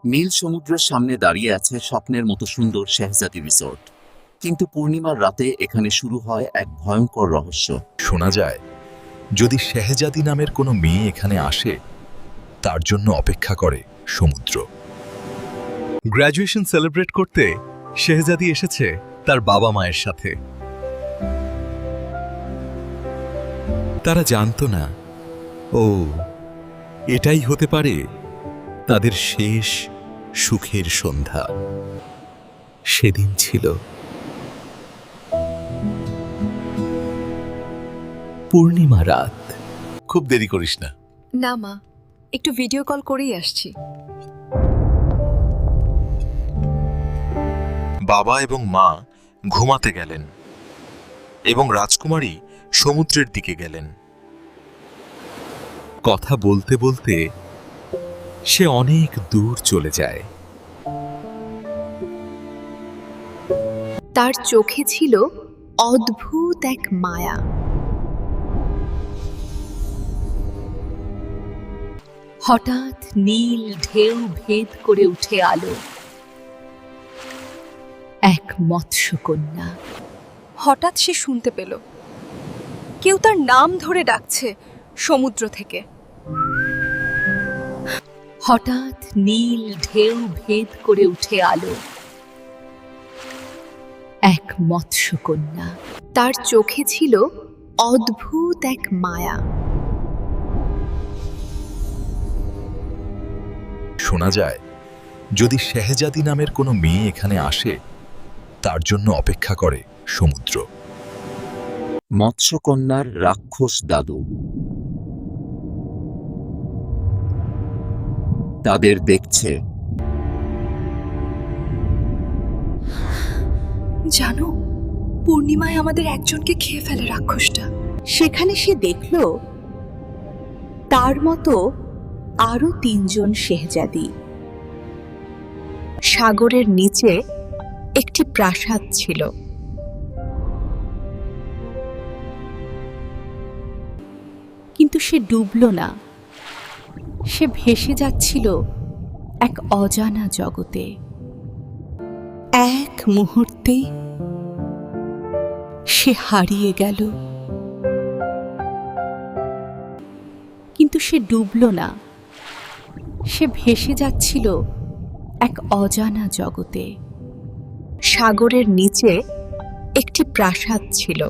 নীল সমুদ্রের সামনে দাঁড়িয়ে আছে স্বপ্নের মতো সুন্দর শেহজাদি রিসোর্ট। কিন্তু পূর্ণিমার রাতে এখানে শুরু হয় এক ভয়ঙ্কর রহস্য। শোনা যায়, যদি শেহজাদি নামের কোনো মেয়ে এখানে আসে, তার জন্য অপেক্ষা করে সমুদ্র। গ্র্যাজুয়েশন সেলিব্রেট করতে শেহজাদি এসেছে তার বাবা মায়ের সাথে। তারা জানতো না, ও এটাই হতে পারে তাদের শেষ সুখের সন্ধ্যা। সেদিন ছিল পূর্ণিমা রাত। খুব দেরি করিস না। না মা, একটু ভিডিও কল করেই আসছি। বাবা এবং মা ঘুমাতে গেলেন এবং রাজকুমারী সমুদ্রের দিকে গেলেন। কথা বলতে বলতে সে অনেক দূর চলে যায়। তার চোখে ছিল অদ্ভুত এক মায়া। হঠাৎ নীল ঢেউ ভেদ করে উঠে আলো এক মৎস্যকন্যা। হঠাৎ সে শুনতে পেল কেউ তার নাম ধরে ডাকছে সমুদ্র থেকে। হঠাৎ নীল ঢেউ ভেদ করে উঠে আলো এক মৎস্যকন্যা। তার চোখে ছিল অদ্ভুত এক মায়া। শোনা যায়, যদি শেহজাদি নামের কোনো মেয়ে এখানে আসে, তার জন্য অপেক্ষা করে সমুদ্র। মৎস্যকন্যার রাক্ষস দাদু তাদের দেখছে। জানো, পূর্ণিমায় আমাদের একজনকে খেয়ে ফেলে রাক্ষসটা। সেখানে সে দেখল তার মতো আরো 3 জন শেহজাদি। সাগরের নিচে একটি প্রাসাদ ছিল। কিন্তু সে ডুবল না। সে ভেসে যাচ্ছিল এক অজানা জগতে। এক মুহূর্তে সে হারিয়ে গেল। কিন্তু সে ডুবল না। সে ভেসে যাচ্ছিল এক অজানা জগতে। সাগরের নিচে একটি প্রাসাদ ছিল।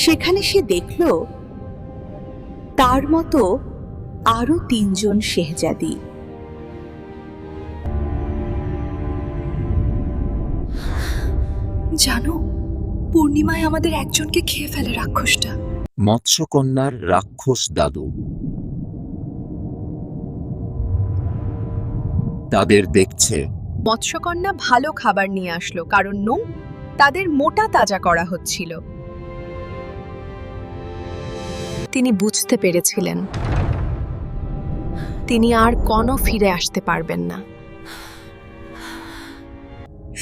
সেখানে সে দেখল তার মতো আরো 3 জন শেহজাদি। জানো, পূর্ণিমায় আমাদের একজনকে খেয়ে ফেলে রাক্ষসটা। মৎস্যকন্যার রাক্ষস দাদু তাদের দেখছে। মৎস্যকন্যা ভালো খাবার নিয়ে আসলো, কারণ তাদের মোটা তাজা করা হচ্ছিল। তিনি বুঝতে পেরেছিলেন তিনি আর কোনো ফিরে আসতে পারবেন না।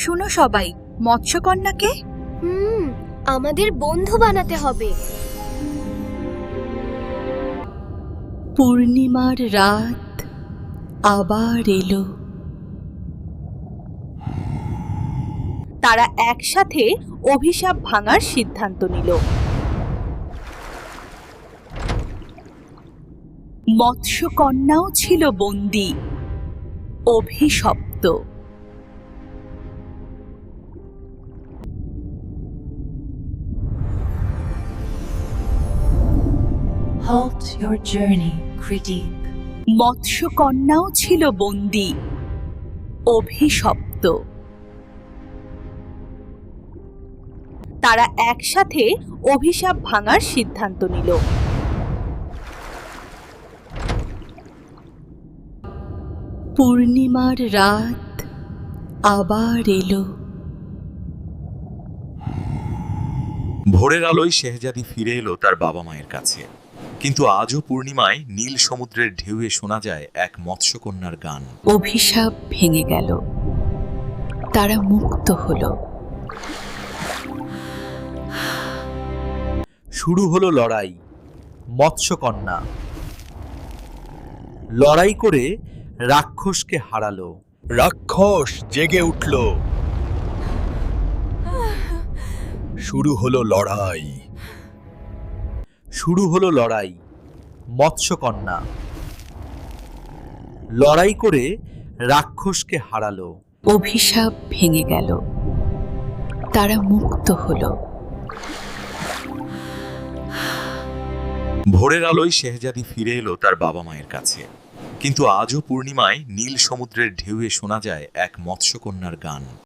শুনো সবাই, মৎস্যকন্যাকে আমাদের বন্ধু বানাতে হবে। পূর্ণিমার রাত আবার এলো। তারা একসাথে অভিশাপ ভাঙার সিদ্ধান্ত নিল। মৎস্যকন্যাও ছিল বন্দী, অভিশপ্ত। Halt your journey, Krideep. মৎস্যকন্যাও ছিল বন্দী, অভিশপ্ত। তারা একসাথে অভিশাপ ভাঙার সিদ্ধান্ত নিল। পূর্ণিমার রাত আবার এলো। ভোরের আলোয় শেহজাদি ফিরে এলো তার বাবা মায়ের কাছে। কিন্তু আজও পূর্ণিমায় নীল সমুদ্রের ঢেউয়ে শোনা যায় এক মৎস্যকন্যার গান। অভিশাপ ভেঙে গেল। তারা মুক্ত হলো। শুরু হলো লড়াই। মৎস্যকন্যা লড়াই করে রাক্ষসকে হারালো। রাক্ষস জেগে উঠল। শুরু হলো লড়াই। শুরু হলো লড়াই। মৎস্যকন্যা লড়াই করে রাক্ষসকে হারালো। অভিশাপ ভেঙে গেল, তারা মুক্ত হলো। ভোরের আলোয় শেহজাদি ফিরে এলো তার বাবা মায়ের কাছে, কিন্তু আজও পূর্ণিমায় নীল সমুদ্রের ঢেউয়ে শোনা যায় এক মৎস্যকন্যার গান।